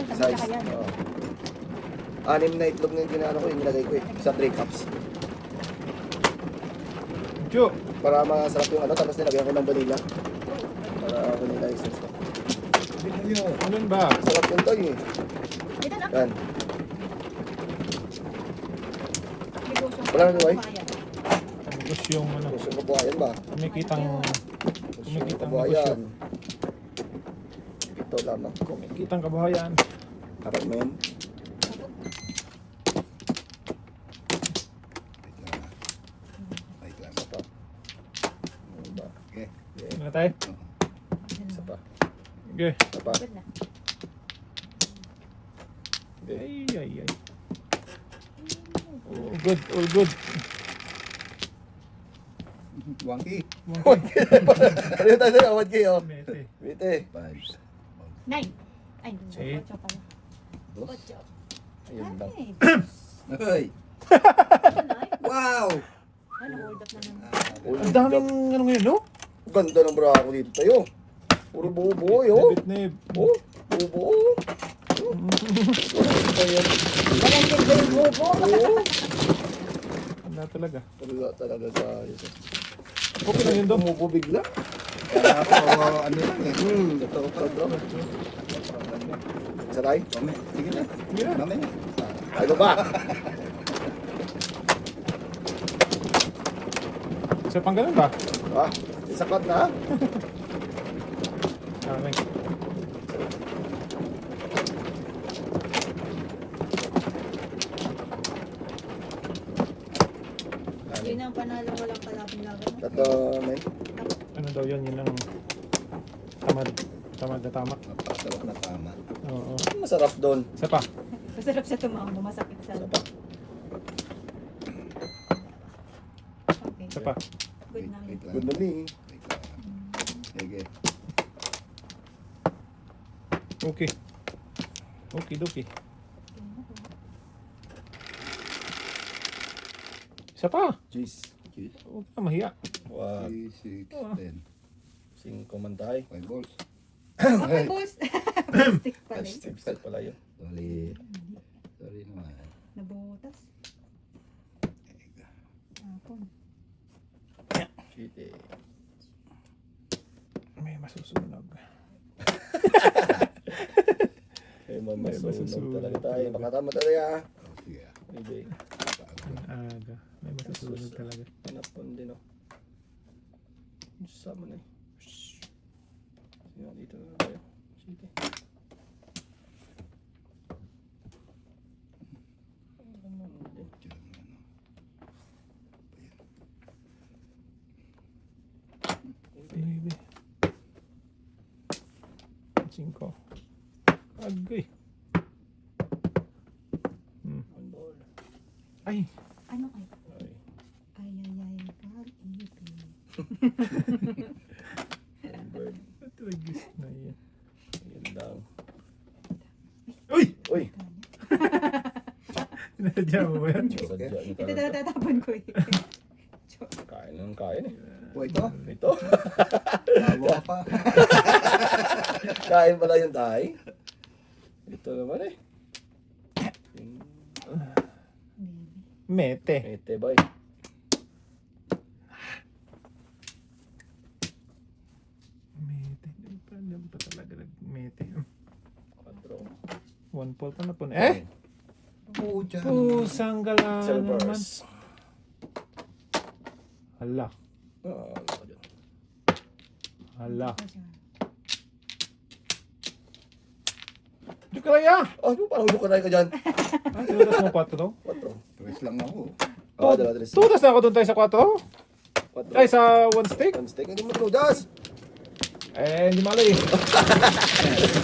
tabi Size. ka yan. Oo. 6 na itlog na yung ginano ko, yung nilagay ko eh. Sa 3 cups. Jo. Para masarap yung ano, tapos nilagyan ko ng vanilla. Para vanilla essence ko. Ano ba? Sarap yung tayo eh. Ito na. Yan. Negosyo. Wala na, Duway? Tapos yung ano, Gusto ko buhayan ba? kumikitang Gusto ko negosyo. buhayan. Ito lamang. kumikitang kabuhayan. Harap mo yun. Isa pa. Ano ba? Okay. Ano na tayo? Isa pa. Okay. Isa pa. Good na. Ay. All good, all good. Wangki. Ano yung tayo na? 1K oh. Mete. Bite. 9. Ay, Eight. 8 pala. 8. Ayun lang. Ay! Wow! Ano, hold up na naman. Ang daming ano ngayon, no? Ganda ng bra ko dito tayo. Puro buo-buo yo. Neb. Oh, buo-buo. Ayan. Walang din yung bubo. Oo. Wala talaga. Wala talaga tayo. Okay lang yun daw. Umubo bigla. Kaya ako, ano lang eh. Totoo pa bro. Saray? Sige na. Sige na. Mamaya. Ano ba? Isa pang ganun ba? Ah, isapat na. Dami. Yun ang panalo, walang kalabing laban. Tato, may. Ano daw yun? Yun ang tamad. Tamad na tama. Napakasarap na tama. Oo. Masarap doon. Isa pa. Masarap siya tumambo, masakit sa Isa pa. Okay, Isa pa. good na. Wait lang. Good morning. Wait lang. Sige. Okay. Okay, dokie. Isa pa. Jeez. Huwag ka mahiya. 3, 6, 10. 5 man tayo. 5 balls. Okay, boss. Plastic pala yun. Tipsel pala yun. Sorry. Sorry naman. Nabutas. Hapon. Shit eh. May masusunog. Eh, may Mas masunog masusunog talaga tayo. talaga. Baka tama talaga. Oh, sige. Hindi. Ang aga. May masusunog talaga. Pinapon din oh. Sama na eh. Shhh. Sige, dito na tayo. Sige. Baby. 5. Agay. One ball. Ay. Ano ay? Ay. Pag-ibig. One bird. Ito ay gis na yan. Ayun lang. Uy! Uy! Sinadya mo ba yan? Sadya niyo Ito talaga. tatapon ko eh. Kain ng kain eh. Po ito. Ito. Bawa pa. Kain pala yung tayo. Ito naman eh. Mete. Ete boy. Mete. Diyan pa talaga nag-mete. Quadro. 1 ball pa na po. Eh? Pucha. Pusang gala naman. Silvers. Hala. Ah, ano yun? Hala. Di ka kaya? Oh, parang ulo ka na ka dyan. Ah, tudas mo 4 daw? 4. Tres lang ako. Oh, dalawa, tres. Tudas na ako doon tayo sa 4? 4. Ay, sa 1 stick? One steak. Hindi mo tinudas. Eh, hindi malay.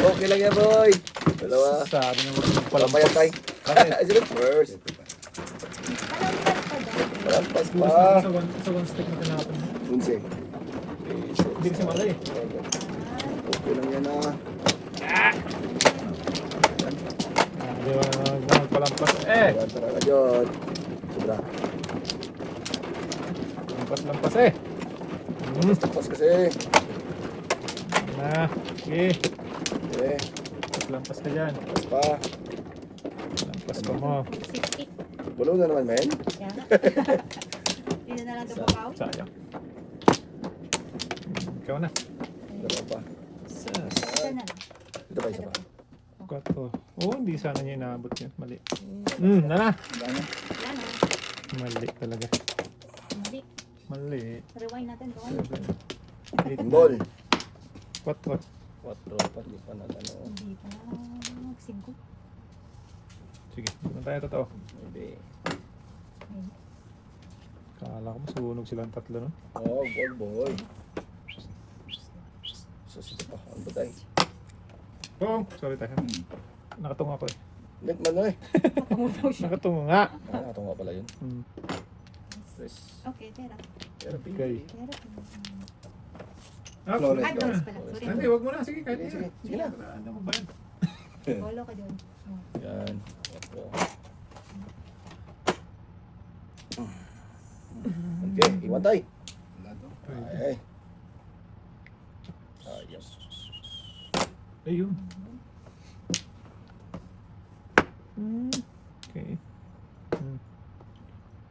Okay lang yan, boy. Dalawa. Sabi naman Walang bayan tayo. Ay, sila first. Palampas pa daw. Walang pas pa. Sa 1 stick na tinapon mo. Bunse. Hindi kasi malay. Okay lang yan ah. Di ba nagpalampas? Eh! Ayan talaga yun. Sobra. Lampas-lampas eh. Tapos kasi. Na. Okay. Eh. lampas ka dyan. Pa. Lampas ka mo. 60. Bulong na naman, men. Kaya nga. Hindi na lang ito babaw. Sayang. Ikaw na. Dalawa pa. Sas. Isa na lang. Ito pa, isa pa. 4. Oh, hindi sana niya inaabot yun. Mali. Na. Wala na. Wala na. Mali talaga. Hindi. Mali. Rewind natin. Rewind. 7. 8. Ball. 4. 4 pa, di pa na ano. Hindi pa. 5. Sige, doon tayo totoo. Maybe. Kala ko masunog silang tatlo, no? Oh, ball. Sus, ito pa. Ang batay. Oh, sorry tayo. Nakatunga ko eh. Net man na eh. Pumutaw siya. Nakatunga nga. Nakatunga pala yun. Press. Okay, tera. Therapy. Okay. Tera. Ah, Flores. Ay, Flores pala. Sorry. Hindi, wag mo na. Sige, kahit Sige, sige na. Ano mo ba yan? Polo ka doon. Yan. Ito. Okay, iwantay. Wala to. Ay. Ayos. Ayun. Okay.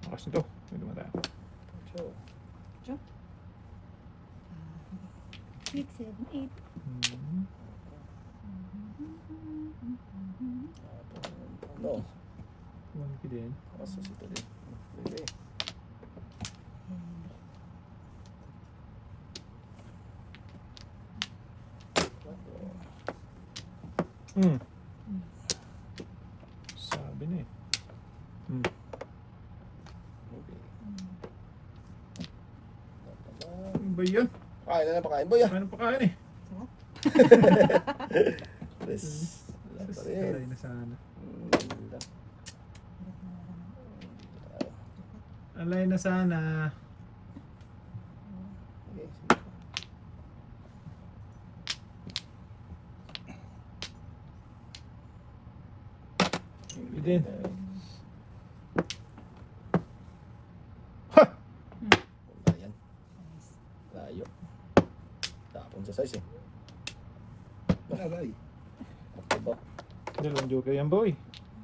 Makas nito. May naman tayo. So, 6, 7, 8. no. 1K din. Asos ito din. Bebe. Sabi na eh. Okay. Ano ba yan? Kain na pakain boy ah. Paano pa kain eh? Press. Wala pa rin. Kalay na sana. Alay na sana. Okay. Bidin. Ha! Wala yan. Layo. Tapon sa size eh. Aray. Back. Dalawang joker yan boy.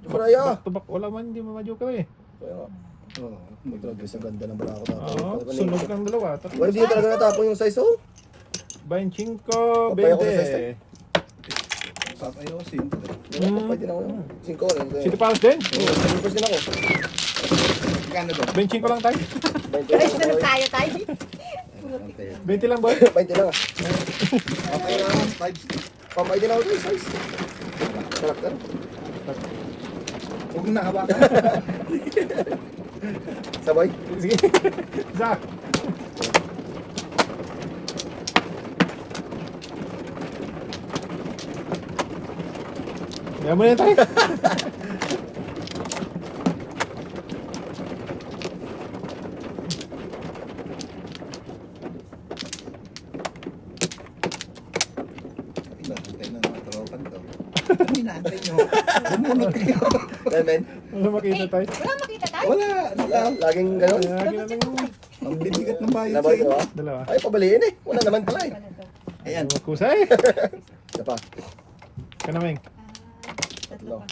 Maraya! Back to back. Wala man hindi mo ma-joker eh. Kaya nga. Oo. Magtragis ang ganda ng balako Oo. Sunog ng dalawa. Tatlo. Wala hindi talaga natapon yung size oh. 25, Papaya ko sa size, 20. Papayosin. Pwede na ako yun. 5 City Palace din? Oo, 7% din ako. Kano to? 25 lang tayo. 20 Ay, lang sunod boy. tayo. 20 lang boy. 20 lang ah. Papayo 5. Pamay din ako yung size. Sarap ka. Huwag na hawakan. Sabay. Sige. Zach. Yan mo na yan tayo. Inaantay na mga tropan to. Ano inaantay nyo? Bumunot kayo. Yan men. Ano makita tayo? Wala makita tayo. Wala. Ano lang? Laging gano'n. Lagi na lang. Ang bibigat ng bayad Nabay sa'yo. ko ah. Dalawa. Ay, pabaliin eh. Wala naman pala eh. Wala to. Ayan. Makusay. Isa pa. Kanaming. Tatlo pa.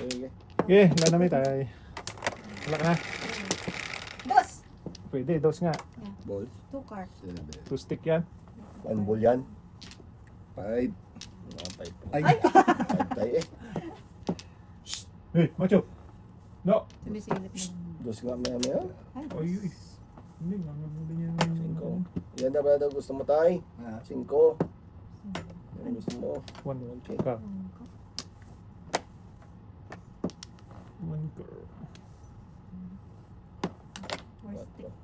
Okay. Okay, lanamay tayo. Wala ka na. Dos. Pwede, dos nga. Ball. 2 card. 2 stick yan. One ball yan. 5. Nakapay po. Ay. Tayo eh. Hey, macho. No. Sumisilip na. Dos nga maya maya. Ay, Oy, oy. Hindi, mamamuli niya. 5. Yan na ba daw gusto mo tayo? 5. Yan gusto mo. 1 ka. 1 girl. Worst stick.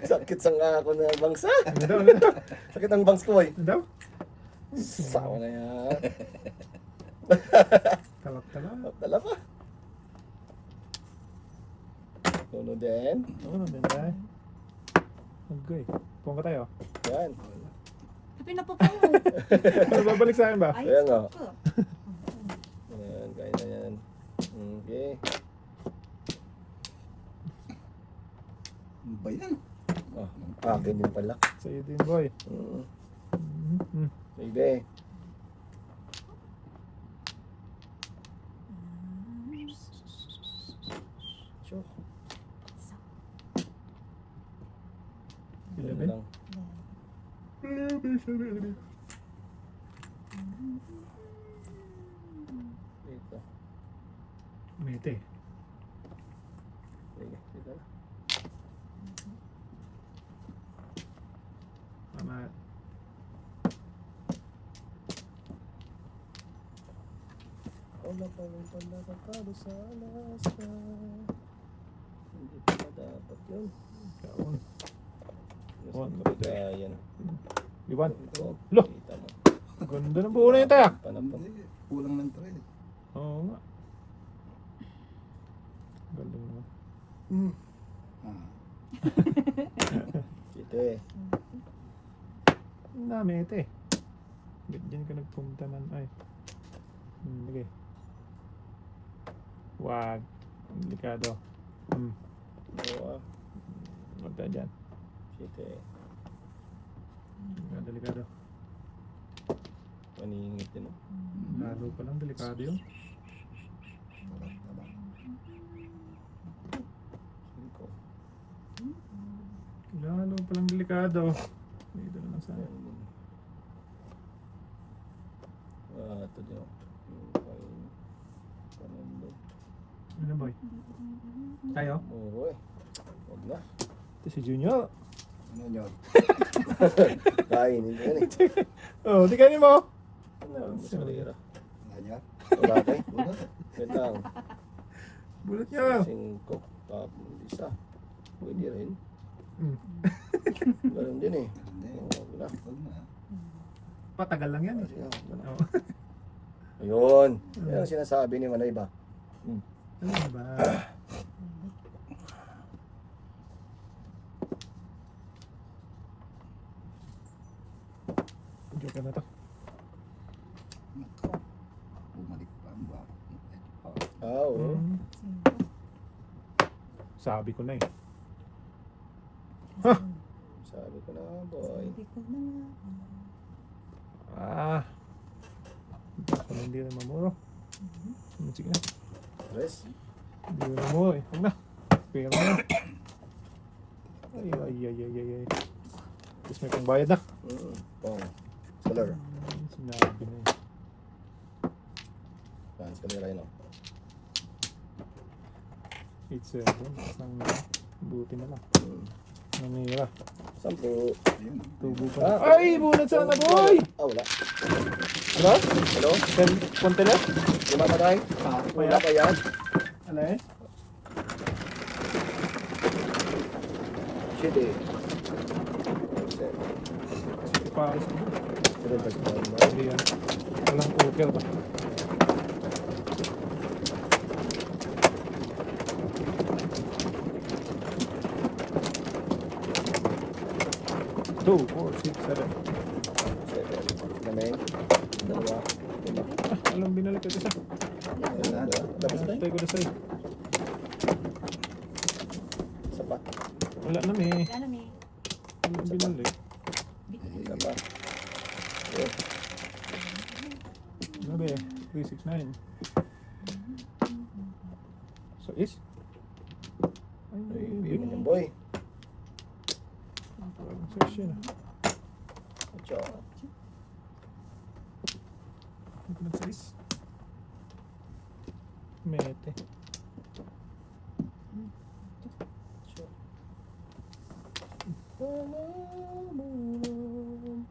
Sakit sa nga ako na bangsa. Ano daw? Ano daw? Sakit ang bangs ko eh. Ano daw? Sawa na yan. Talap-talap. Dala pa. Tuno din. Ano din tayo? Okay. Punga tayo. Yan. Pinapapaw. Ano babalik sa akin ba? Ay, Ayan nga. sakto. Yan, kaya na yan. Okay. ba yan? Akin din pala. Sa'yo din, boy. Baby. Sure. 11. Lang. Dito. Mete. Sige, dito na. Tama. Wala pa rin pala kakado sa Alaska. Hindi pa dapat yun. Kaon. Gusto ko yan. Iwan. Ito. Lo! Kita mo. Ganda ng buo na yun tayo. Panapang. Hindi, kulang ng thread. Oo nga. Galing mo. Ah, Ito eh. Ang dami ito eh. Ba't dyan ka nagpunta man? Ay. Sige. Wag. Delikado. Oo ah. Wag tayo dyan. Ito eh. Delikado. Maningit din oh. Lalo pa lang delikado yun. taba. Cinco. Lalo pa lang delikado. Dito na lang sana. Ito din oh. Panundot. Ano boy? Tayo? Oo eh. Huwag na. Ito si Junior. Ano yun? Kainin ko yan eh. Oh, di kanin mo. Ano? Mas malira. Ano yun? Wala tayo. Wala. Wait lang. Bulot niya. Cinco. Isa. Pwede rin. Hmm. Ganun din eh. Hindi. Huwag na. Huwag na. Patagal lang yan. Sige, huwag na. Oh. Ayun. Yan ang sinasabi ni Manay ba? Ano ba? Joke na to. Nako. Bumalik pa ang ba? Oo. Sabi ko na eh. Sabi ko na boy. Sabi ko na nga. Ah. Baka hindi rin mamuro. Sige na. Rest. Hindi rin mamuro eh. Huwag na. Pera na. Ay, ay, ay, ay, ay, ay. Tapos may pangbayad na. Pong. Scholar. Sinabi na eh. Yan, scholar yun oh. 8-7. Tapos nang buti na lang. Namira. 10. Ayun. Tubo pa na. Ay! Bunot sana boy! Wala. Ano? Hello? Konti lang? Lima pa tayo? Wala pa yan? Ano eh? Shit eh. Paris. Sunod pa siya. Hindi yan. Walang poker ba? Two, four, six, seven. 7. Namen. Dalawa. Lima. Ah, alam binalik ko isa. Tapos na Tayo ko na sa'yo. Isa pa. Wala na may. Ano may? Alam binalik. Isa pa. Okay. Ano ba eh? 369. So is? Ay, Bibigyan yung boy. parang session ah. Ocho. Hindi ko nag-size. Mete.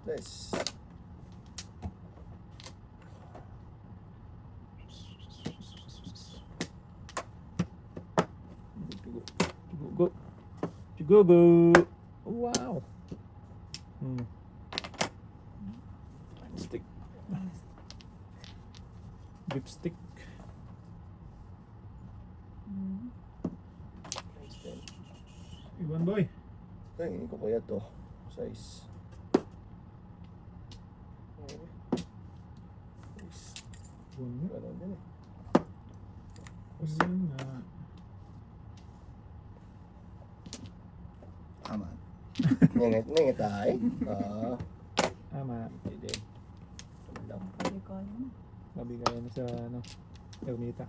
Nice. Go. Go go. Wow. Stick. Dipstick. Iwan boy. Ay, hindi ko kaya to. Size. Size. Iwan Ganun din eh. Iwan na. Aman. Ngingit ay. Tama. Hindi. Lang. Pwede ko yun. Mabigay na sa ano, Ermita.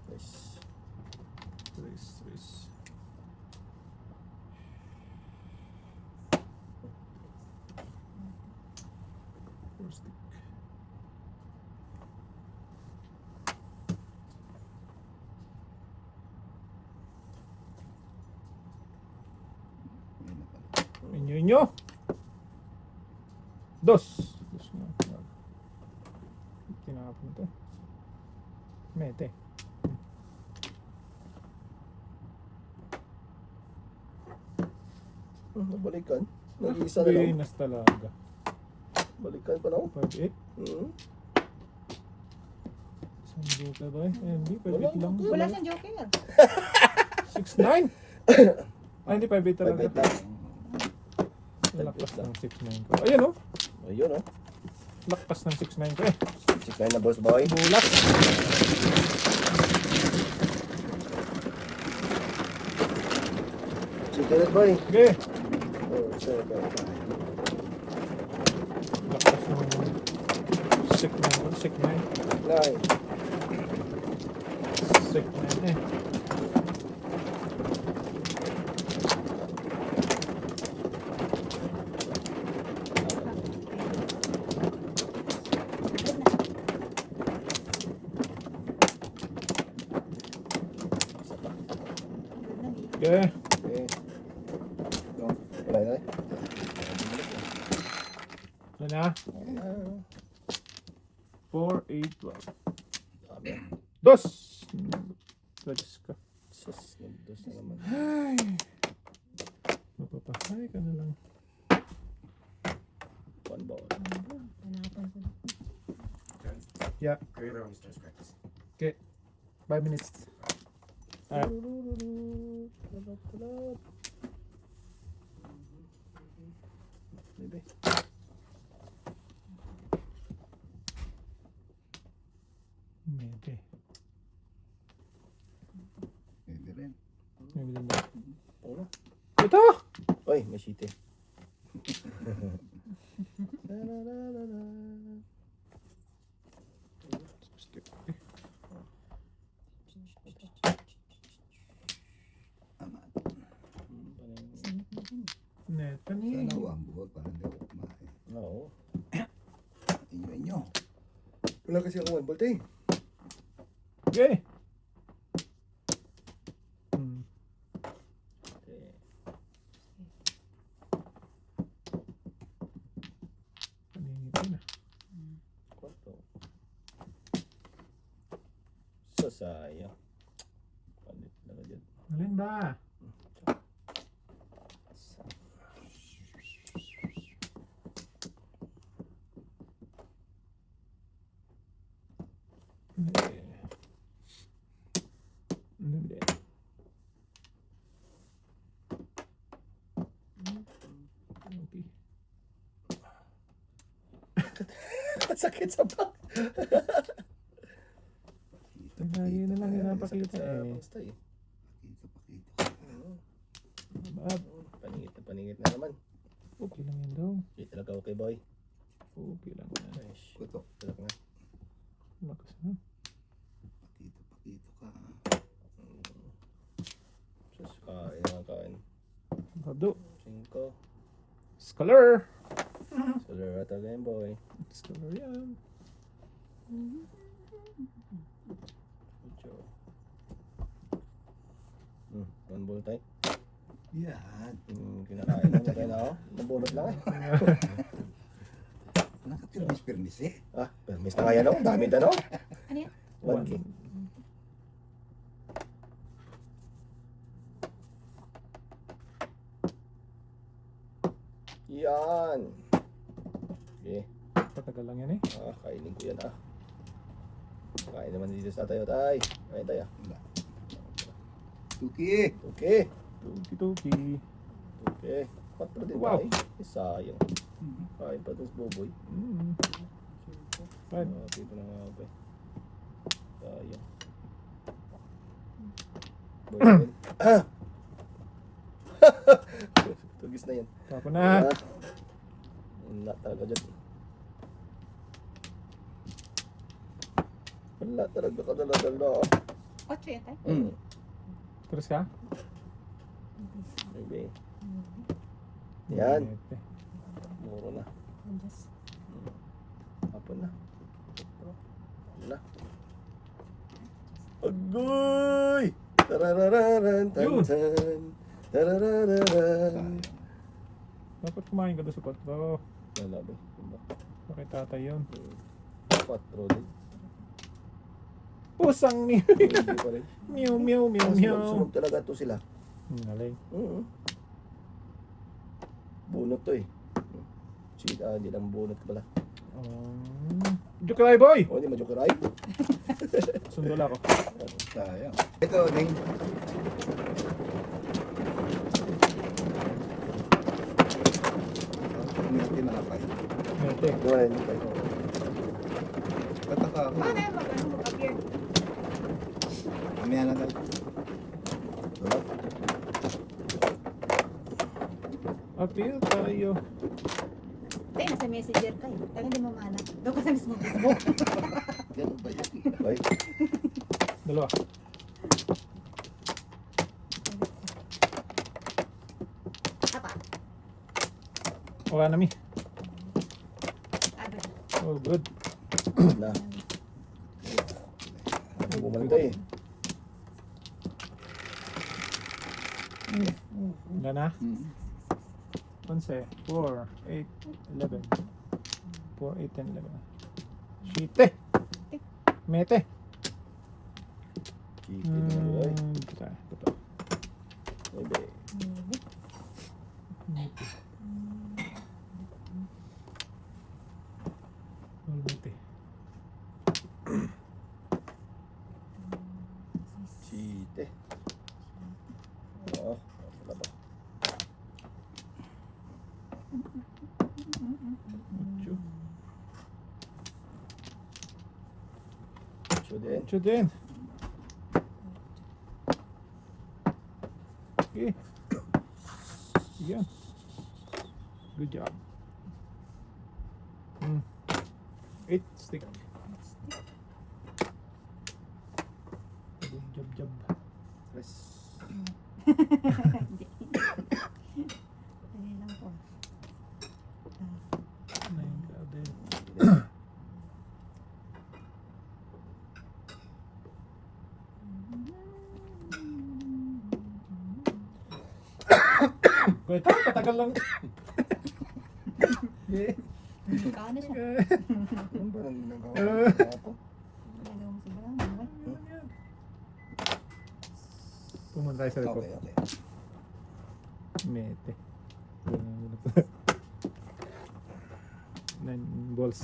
Yes. Tres. Four stick. Yun na pala. Inyo. Dos na. Tinapon to. Mete. Nabalikan. Nag-iisa na lang. Pinas talaga. Balikan pa lang. 5-8. Isang joker ba eh? Hindi, 5-8 lang. Wala siyang joker. 6-9. Hindi, 5-8 talaga. Pagkait lang. Lakpas ng 6-9 ko. Ayan o. Ayun oh. Lakpas ng 6-9 ko eh. Chikain na boss boy. Bulat. Chikain na boy. Okay. Oh, sure. Lakpas ng 6-9 ko. 6-9. Nine. 6-9 eh. Okay. Okay. No, wala na. Ano na? 4-8 12. Dami. Dos! Dodges ka. Sus, nagdos na naman. Ay. Mapapahay ka na lang. One ball. Yeah. Okay. 5 minutes. Alright. Maybe. Maybe. Pwede rin. Maybe din ba? Ano? Ito! Oy, may shitty. Aman. Net. Sana huwag buwag para hindi ako kumain. Oo. Inyo. Wala kasi ako one ball eh. Okay. Hmm. Paningit na. Kwarto. Sasaya. Palit na ka dyan. Alin ba? Hindi. Okay. Sakit sa back. Lagi na lang yung napakita Sa eh. pangsta eh. Pakita. Paningit na naman. Okay lang yan daw. Hindi talaga okay boy. Okay lang yan. Nice. Kuto. Talaga nga. Lakas na. Pakita ka. Sus, kain nga kain. Bado. 5. Scholar. Solar at again boy. Scholar yan. Ocho. One ball tayo. Yan. Kinakain mo tayo na ako. Nabulot lang eh. Nakapirmis-pirmis eh. Ah, permis na nga yan ako. Dami na no? Ano yan? 1K. Yan. Okay. Patagal lang yan eh. Kainin ko yan ah. Kain naman dito sa tayo tay. Kain tayo. Tuki. Okay. Tuki-tuki. Okay. 4 din Wow. tayo. Sayang. Kain pa dun sa boboy. Five. Dito na nga ako eh. Sayang. Boy, tugis na yan. Tapo na. Wala talaga dyan. Wala talaga kadala-dala. 8 yan tayo. Tres ka? Maybe. Yan. Mete. Muro na. Just Hapon na. Wala. Agoy! Tararararan, tan Yun. tan. Tararararan. Dapat kumain ka doon sa 4. Wala ba? Bakit tatay yun? 4 din. Pusang meow. Hindi pa rin. Meow, meow, meow, meow. Sunog talaga to sila. Galing. Bunot to eh. Hindi lang bunot pala. Jukiray boy! O, hindi majukiray. Sundol ako. Sayang. Ito, Ding. Hindi tinakay. Mete. Gawa na yun. Pataka ako. paano yan mag-appear? Mamaya na tayo. Diba? Appeal tayo. Tayo, nasa messenger ka eh. Tayo hindi mo mahanap. Doon ka sa mismo Facebook. Ganun ba yan? Bye. Dalawa. Apa? Wala na mi. Aba. Oh, good. Na. Bumalik eh. Wala na. 11, 4, 8, 11. 4, 8, 10, 11. Shite! Mete! Kiki na rin. Ito. Ito. Maybe. Mete. All mete. Chite. Oo. Wala ba? Ocho. Ocho din. Ocho din. Okay. Yan. Good job. 8 stick. Good job. Tres. Hindi. Dali lang po. Nine ka din. Kwento, patagal lang. Kano siya? Ano ba nang ginagawa Eh. ko? Nagawa mo sa barang. Pumunta tayo sa likod. Okay, okay. Mete. 9 balls.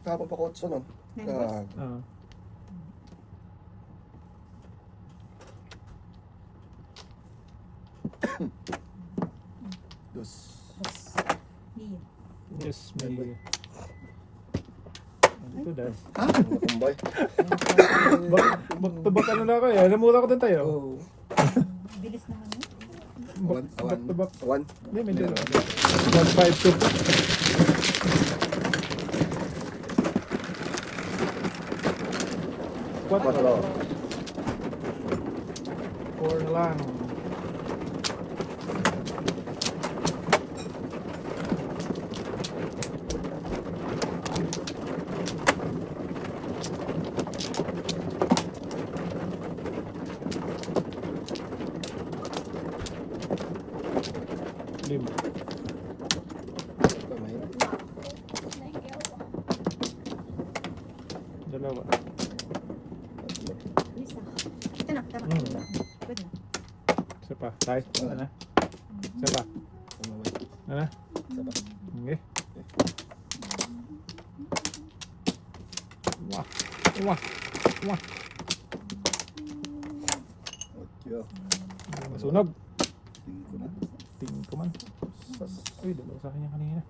Tapos pa kotso nun. Nine Ah. Dos. Hindi. Yes, may... Ito das. Nakumbay. Back to back ano na ako eh. Namura ko din tayo. Oh. Bilis naman yun. Back to back. One. Hindi, may dito. 1, 5, 2. Quatro. 4 na lang. Lima. Kamay. Dalawa. Bilis ah. Ito na, tama. Good na. Isa pa. Tayo. Ano na? Isa pa. Kamay. Ano na? Isa pa. Okay. Wah. Wah. Wah. Ocho. Masunog. Tingin ko na. Tingin ko man. Sas. Uy, dalawa sa kanya kanina.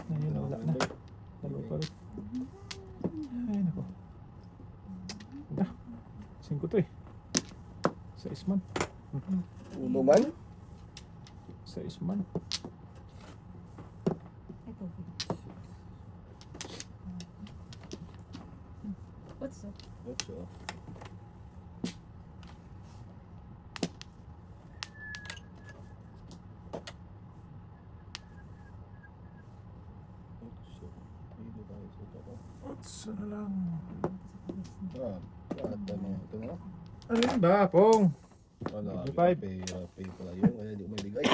Ngayon wala na. Dalawa pa rin. Ay, nako. Wala. 5 to eh. Sa isman. Uno man. Sa isman. Ito. What's up? Ocho. Ocho. Pwede tayo sa dalawa. Otso na lang. Ata na. Ito na. Ano yun ba, Pong? Wala. Five. Pay pala yun. Kaya di ko may bigay.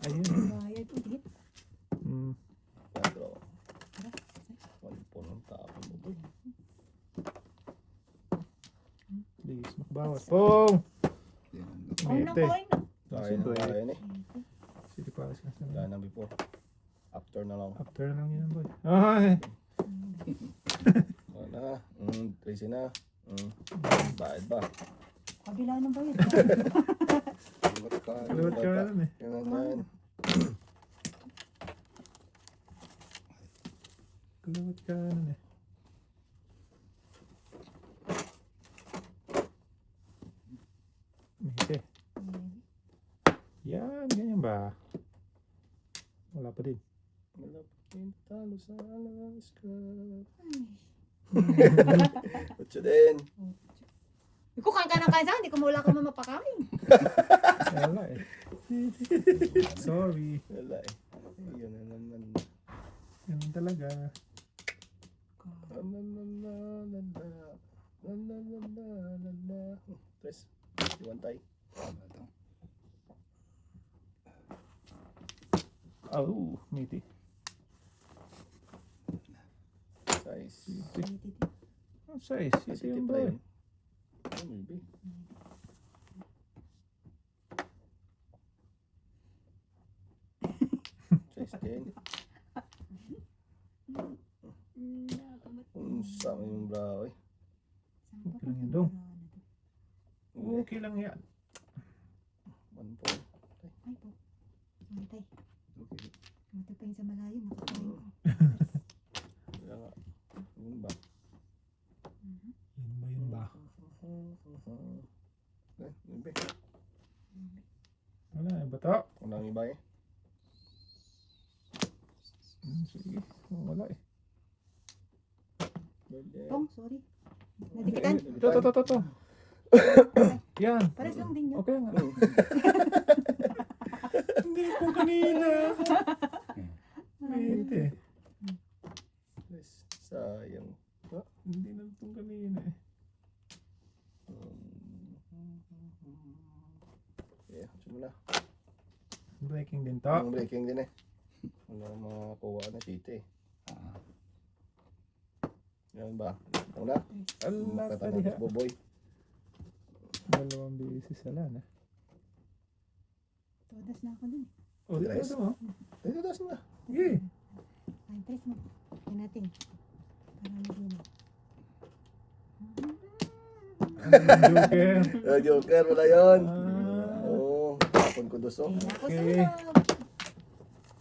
Ayun. Bayad. Ulit. Hmm. Quatro. Walpo ng tapon mo boy. Please, makabawas. Pong! Oh, no Mete. coin. Kaya na kaya na eh. Sige pa siya sa Wala nang before. After na lang. After lang yun, boy. Ay! Wala. 13 na. Bayad ba? Kabila ng bayad. Kalawat ka na nun eh. Yan yan. Kalawat ka na nun eh. Mete. Yan, ganyan ba? Wala pa din. Malapit talo sa Alaska. Ocho din. Ikaw kain ka ng kain sa hindi ko wala ka mapakain. Wala eh. Sorry. Wala eh. Yun na naman. Yan talaga. La la la la la la. La la la la la la. Tres. Iwan tayo. Oh, miti. Size. Oh, size. Ito Kasi yung tip na boy. yun. Oh, maybe. Size 10. Unsa mo yung bra oy. Okay lang yan, dong. Okay lang yan. 1 point. Ay po. Sorry tay. Mati pa yun sa malayo. Nakakain ko. Wala nga. Yun ba? Yun ba? Eh, maybe. Wala eh, bato. Unang iba eh. Sige. Oh, wala eh. Tong, sorry. Nadikitan. Ito. Yan. Pares lang din yun. Okay nga. Hindi po kanina. Miti. Yes, sayang. Hindi na itong kanina eh. Yeah, simula. Breaking din to. Yung breaking din eh. Wala makakuha na cheat eh. Yan ba? Una? Ala Makata ka na diha. boboy. Dalawang beses ala na. Todas na ako dun. O, dito Guys. mo. Ito das na. Sige. Ay, press mo. Yan natin. Para maging. Joker. Joker, wala yun. Ah, Oo, tapon ko dos oh. Ako Okay.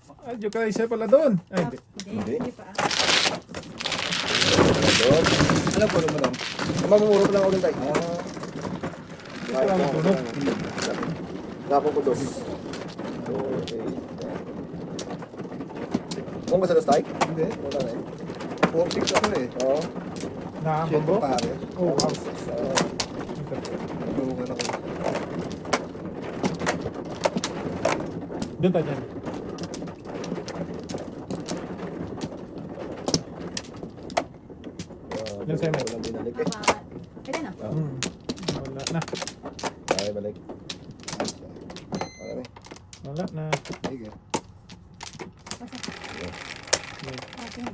sa... Joker isa pala doon. Ay, hindi. Hindi. Hindi pa. Doon. Alam ko naman lang. Mamumuro ko lang ako dun tayo. Wala mo tunog. Tapon ko dos. Okay. Kung ba sa dos tayo? Hindi. Wala na eh. 4-6 ako eh. Oo. Naambang mo? pare. Oh, wow. Tulungan ako. Doon tayo dyan. Yan sa'yo, Mike. Walang binalik eh. Apat. Pwede na. Wala na. Ay, balik. Wala na eh. Wala na. Sige. Okay.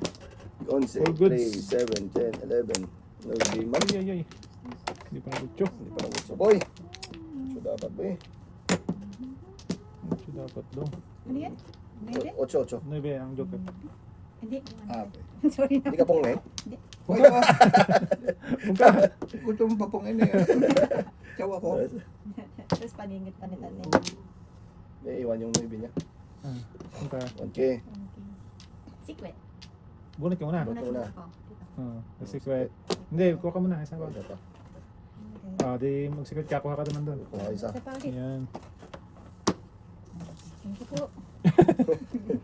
11, All goods. 3, 7, 10, 11. No game man. Ay. Hindi pa nagutso. Hindi pa naman sa boy. So dapat ba eh. Nagutso dapat doon. Ano yan? Maybe? 8. 9 ang Joker. Hindi. Ape. Sorry na. Hindi ka pong na eh. Huwag ka. Kung ka. Gusto mo pa pong ini. Tiyaw ako. Tapos paningit pa ni tatay. May iwan yung maybe niya. Kung ka. 1K. Okay. Secret. Bunot ka muna. Bunot. Muna muna. ako. Dito. Kasi sweat. Hindi, kuha ka muna. Isa Ito ko. pa. Okay. Ah, di magsikot ka, kuha ka naman doon. Kuha isa. Sa pangit. Ayan. Thank you po.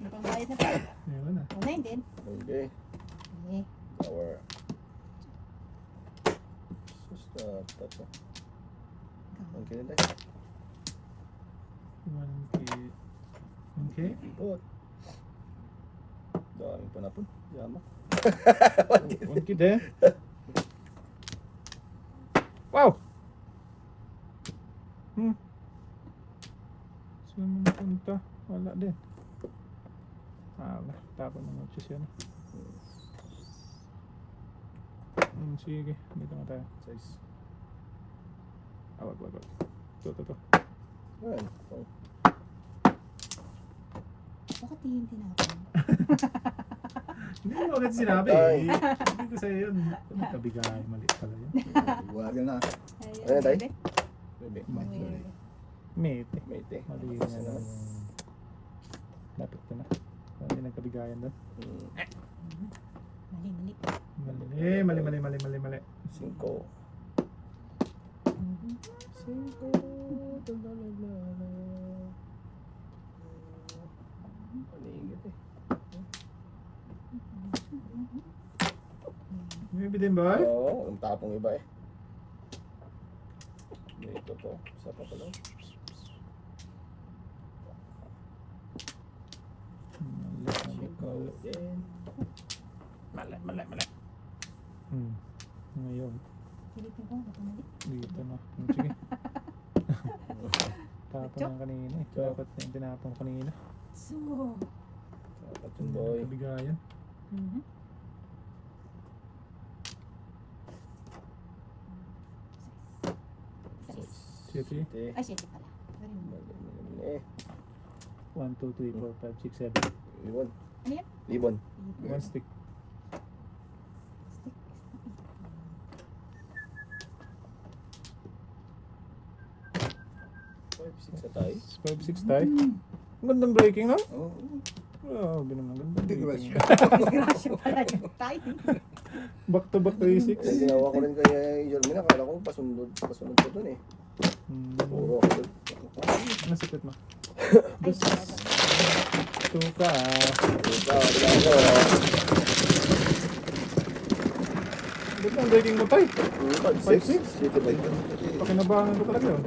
Pangbayad na po. Ayan na. O, 9 din. Okay. Eh, Our... Susta. Tato. Okay na tayo. 1K. 1K? Ipot. Daming panapon. Yama. 1K din. Wow! Saan mo napunta? Wala din. Ah, tapon ng noches yan. Sige, dito nga tayo. Size. Wag. Ito. Ayan. Oh. bakit yung tinapon? Hindi mo agad sinabi. Ay. Hindi ko sa'yo yun. Nagkabigay, mali pala yun. Wag na. Ayan, tay. bebe. Bebe. Bebe. Mete. Mate. Mali na naman yung... Dapat ko na. Hindi nagkabigayan doon. Mali. 5. Mhm. 5. Paningit eh. Maybe din ba? Oo, ang tapong iba eh. Dito to. Isa pa pala. Mali. Ngayon. Pilitin ko, baka mali. Dito na. Sige. Tapon ng kanina eh. Dapat na yung tinapon kanina. So, Dapat yung boy. Nagkabigayan. mhm. Sais. City. Ite. Ay, 7 pala. Very good. Mali. 1, 2, 3, 4, 5, 6, 7. Libon. Ano yan? Libon. One stick. Stick. 5, 6 na tayo. 5, 6 tayo. Ang gandang breaking no? Oo. Oh, binang gandang Hindi ko breaking. Disgrasya pala yung tayo. Back to back 3, 6. Kasi ginawa ko rin kay Jermin. Akala ko pasunod ko dun eh. Puro ako dun. Ano sikret mo? Ay, Tuka. Ito, diyan ko. Gandang breaking mo tayo. 5, 6. City bike. Pakinabangan ko talaga yun.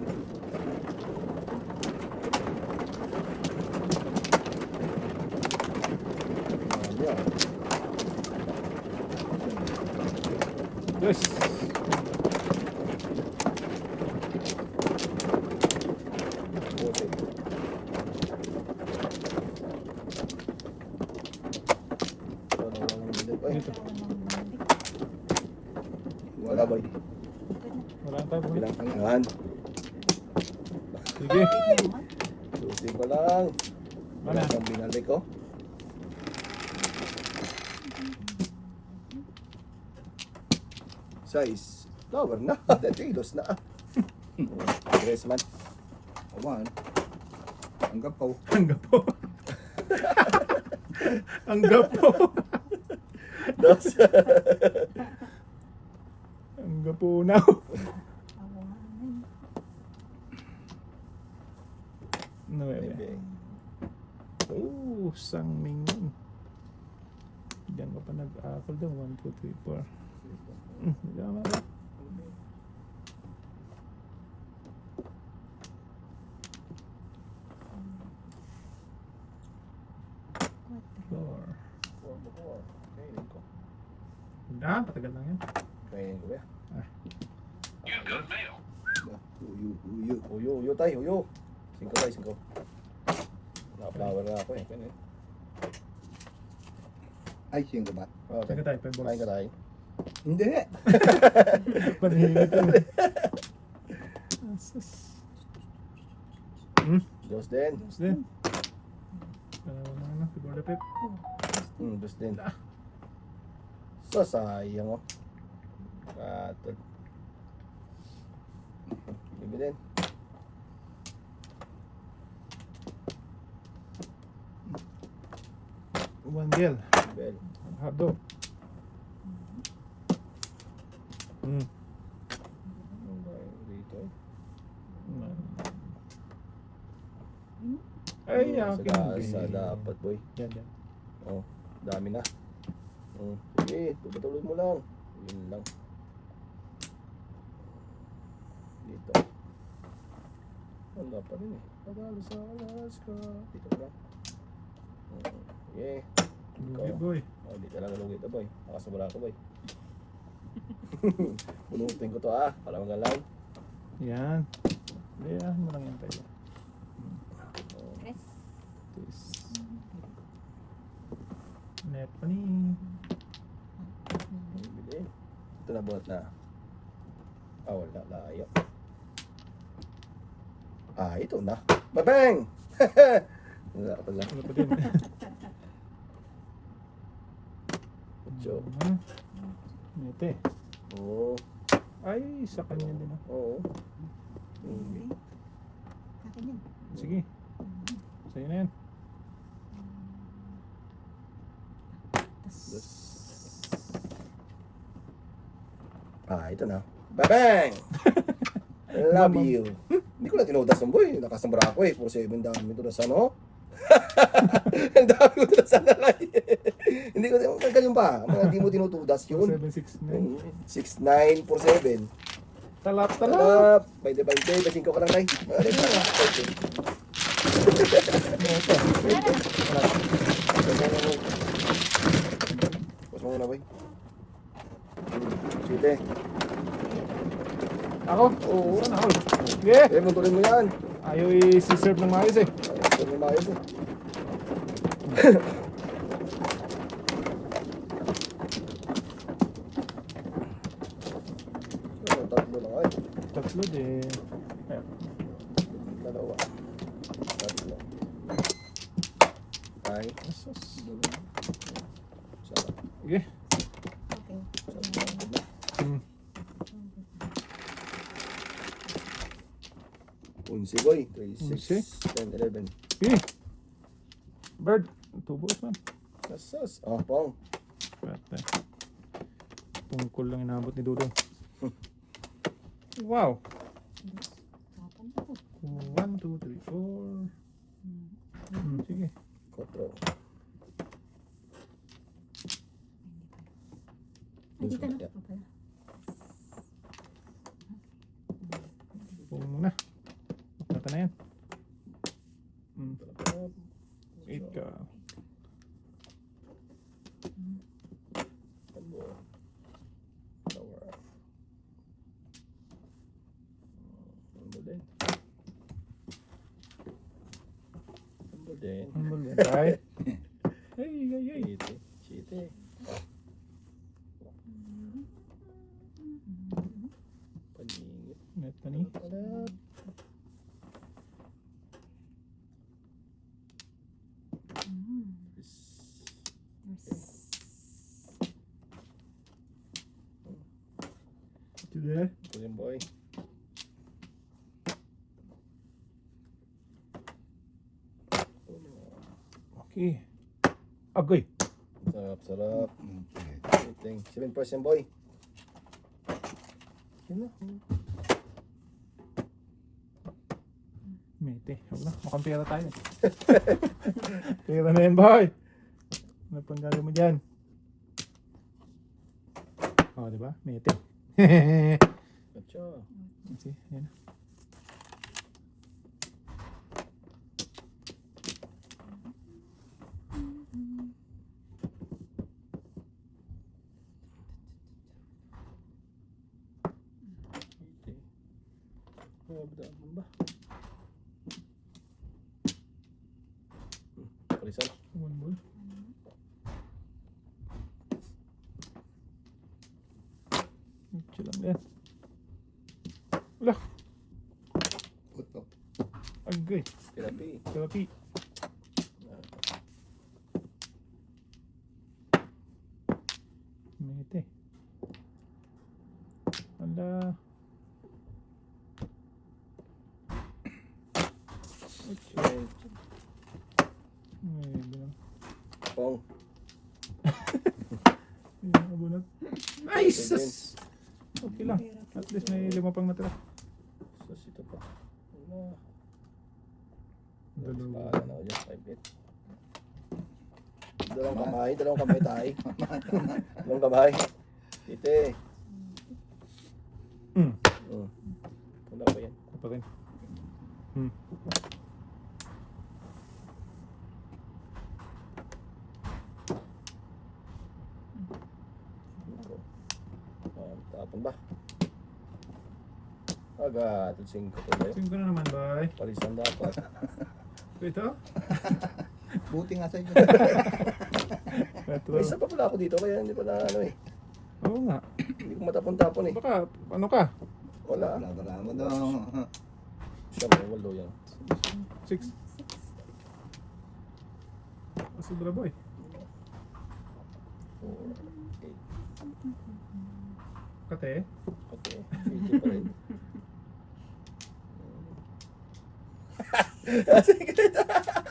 Yan. Yes. Bote. Dito. Wala boy. Wala na tayo. Bilang tangan. Sige. Susi ko lang. Mana? Wala kang binalik ko. Size. Flower na. Kilos na. Tres man. Awan. Ang gapaw. Ang gapo. Ang gapo. Dos. Ang gapo now. No, Maybe. oh, sangmingon. Diyan ka pa nag-apple daw. 1, 2, 3, 4. Tama ba? Four. Kainin ko. Patagal lang yan. Kainin ko ba? Uyo. Uyo tayo, uyo. 5 tayo, 5. Naka-flower na ako eh. Ay, siyang gabat. Okay. Taga tayo, 5 balls. Kain ka tayo. Hindi. Panhingit yun. Asus. Dos din. Tapos din. Ano, before the pip. Dos din. So, sayang oh. Katod. Bibi din. One gel. Bell. Hot dog. Hindi Ay, akin. Sa dapat, boy. Yan, yan. Oh, dami na. Sige, tuloy mo lang. Yun lang. Dito. Wala pa rin eh. Pagalo sa Alaska. Dito ka. Sige. Lugi, boy. Oh, di talaga lugit na, boy. Nakasabara ko, boy. Punutin ko to, para magalang. Yan. Ayan mo lang yan tayo. Press. This. Net pa ni. Bili. Ito na buhat na. Wala. Layo. Ito na. Babang! Wala ka pala. Ano pa din? Ocho. Nete. Oo. Ay, sa kanya din. Oo. Okay. Akin yan. Sige. Sa'yo na yan. Ito na. Babang! Love you. Hindi ko na tinudas ng boy. Nakasambara ako eh. Puro 7 dami ito na sa ano. Ang dami ko na sa nalay. Hindi ko ganyan pa. Mga hindi mo tinutudas yun. 769. 6947. Talap. By the backing ko ka lang tay. Pas mo na boy. Sige. Ako? Oo. Saan ako? Sige. Munturin mo yan. Ayaw i-serve ng maayos eh. Ito na maayos eh. Tatlo lang ay. Tatlo din. Ayan. Dalawa. Tatlo. Ay. Asos. Sarap. Sige. Okay. Unsi boy. 3, Unsi? 6, 10, 11. Sige. Bird. Tubos man. Asas. Pong. Pwede. Tungkol lang inabot ni Dudong. Wow. 1, 2, 3, 4. Sige. 4. Ay, dito na. Okay. Pung muna. Nata na yan. 8 ka. Humble din. Right? Ay. Chite. Paningit. Net pa ni. Ito there. Ito yung boy. Okay. Agoy. Sarap. Eating. 7% boy. Yun na. Mete. Huwag na. Mukhang pera tayo. Pera na yan, boy. Ano pang gagawin mo dyan? Diba? Mete. Atcha. See, yan. Ba? Palisan. One ball. Ito lang yan. Wala. Puto. Agoy. Therapy. Therapy. Mete. Ala. Pong. Ay, sus! Okay lang. At least may 5 pang natira. Sus, ito pa. Wala. Dalawa. Bahala na ako dyan. 5-8. Dalawang kamay tayo. Dalawang kamay. Tite. Wala ba yan? Ito rin. Tapon ba? Agad. 5 ko ba yun? 5 na naman, boy. Palisan dapat. Ito? Buti nga sa inyo. Ito. May isa pa pala ako dito kaya hindi pa na ano eh. Oo nga. Hindi ko matapon-tapon eh. Baka, ano ka? Wala. Wala mo daw. Siya mo, walo yan. 6. Sobra, boy. 4, 8. Kate. Okay. Sige pa rin.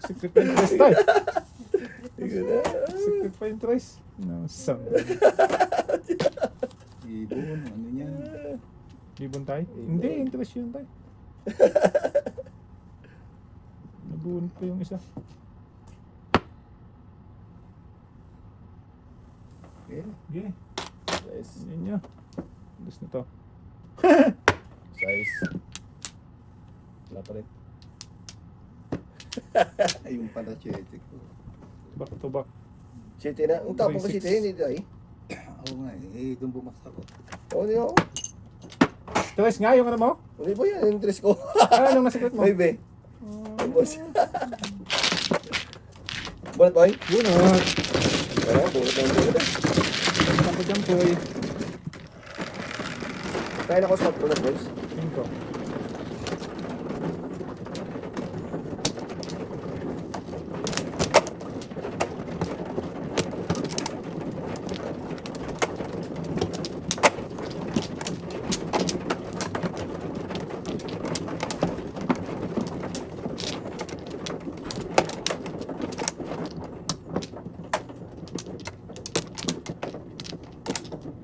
Secret pa interest tayo. Sige na. Secret pa interest. No, sound. Ibon, ano yan? Ibon tayo? Ibon. Hindi, interest yun tayo. Nabuon pa yung isa. Okay. Okay. Size. Yan nyo. Gusto na to. Size. Wala pa rin. Ayun pala, chete ko. Back to back. City na. Ang tapong ko 36. city, hindi tayo. Oo nga eh, doon bumagsak ko. Oo, hindi ako. Tres nga yung ano mo? Hindi ba yan? Yung dress ko. Ah, anong nasikret mo? Ay, be. Boss. Bulat boy? Yun o. Oo, bulat na yung bulat. Ako dyan boy. Kaya na ako sa bulat boys. 5.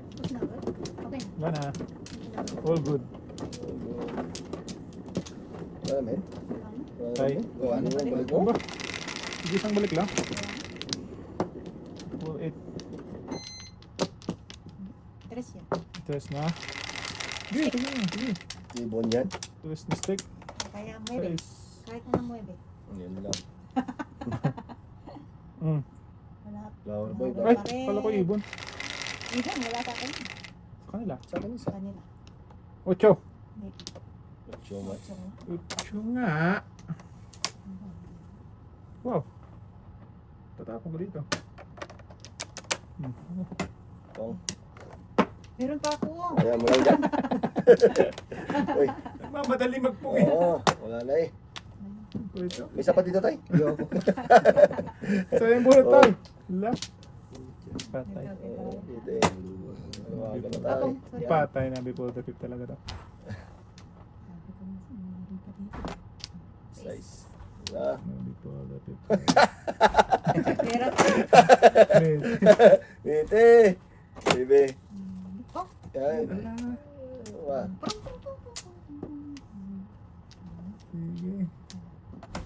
Tapos na ba? Okay na. Wala na. All good. Wala men. Wala na? Tay. Oo, ano yung balik Ano mo? ba? Sige, isang balik lang. Wala na? 4, 8. Tres yan. Tres na. Sige, ito na. Sige. Ibon yan. Tres na stick. Kaya muebe. Size. Kahit na muebe. Yan lang. Wala. Flower boy. Ay, Pa rin. pala ko ibon. Ibon, wala sa akin. Sa kanila. Sa akin isa. Sa kanila. 8. Hindi. Show mo. Ocho nga. 8 nga. Wow. Tatapon ko dito. Pong. Meron pa ako. Kaya mo lang dyan. Uy. Madali magpuwi. Oo, wala na eh. Ito. May isa pa dito tayo. Ayoko. So yung bullet tayo. La. Patay. Oo, dito eh. Tawagan na tayo. Ako, sorry. Patay na before the 5 talaga to. Sabi ko na, meron pa dito. Size. Wala. Before the 5. Pera. Dito eh. Bibi. Oh, Yan. Wala. Wala. Sige.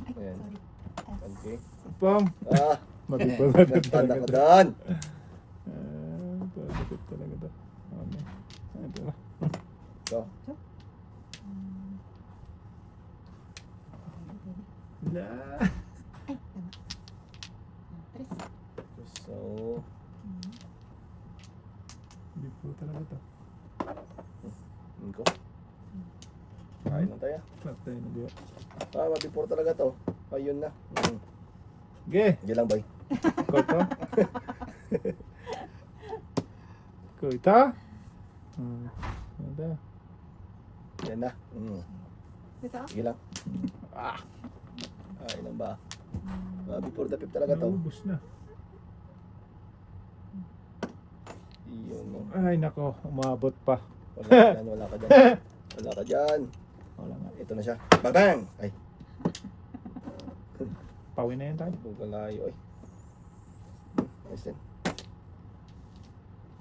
ay, Ayan. sorry. Okay. Pam. Ah, Mabibigyan na nagtanda talaga ko to. doon. Pagkakit talaga to. Okay. Ito na. So, La. Ay, tama. Tres. so, Hindi po talaga to. yun ko. Kain na tayo. Patay na biya. Ah, mabipor talaga to. Ayun na. Ge. Hindi lang boy. Koto. Koto. Ada. Yan na. Ito? Sige lang. Ah. Kain lang ba? Before the 5 talaga to. Naubos na. Iyon no. Ay nako. Umabot pa. Wala ka dyan, wala ka dyan. Wala ka dyan. Wala nga. Ito na siya. Bang! Ay, Pawin na yan tayo. huwag ka layo ay. Ayos din.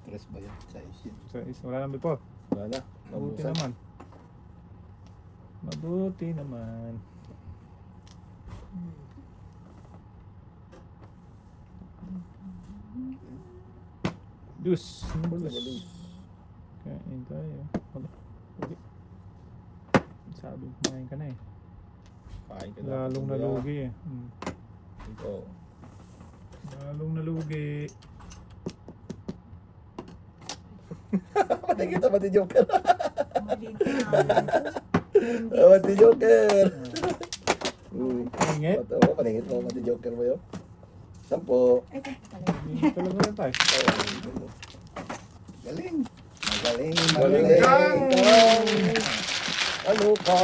Tres ba yan? Size yun. Wala nang before. Wala na. Mabuti Naubusan. naman. Mabuti naman. Dus. Wala, Dus. wala. Kain tayo. Wala. Ulit. Sabi, kumain ka na eh. Kain ka na. Lalong nalugi eh. Ito. Lalong nalugi. Pati kita, pati Joker. Mali na. Pati Joker. Ingit. Paningit mo, pati Joker mo yun. 10. Ay, ito pala. Ingit talaga yan tayo. Galing. Magaling. Galing. Magaling. Ano ka?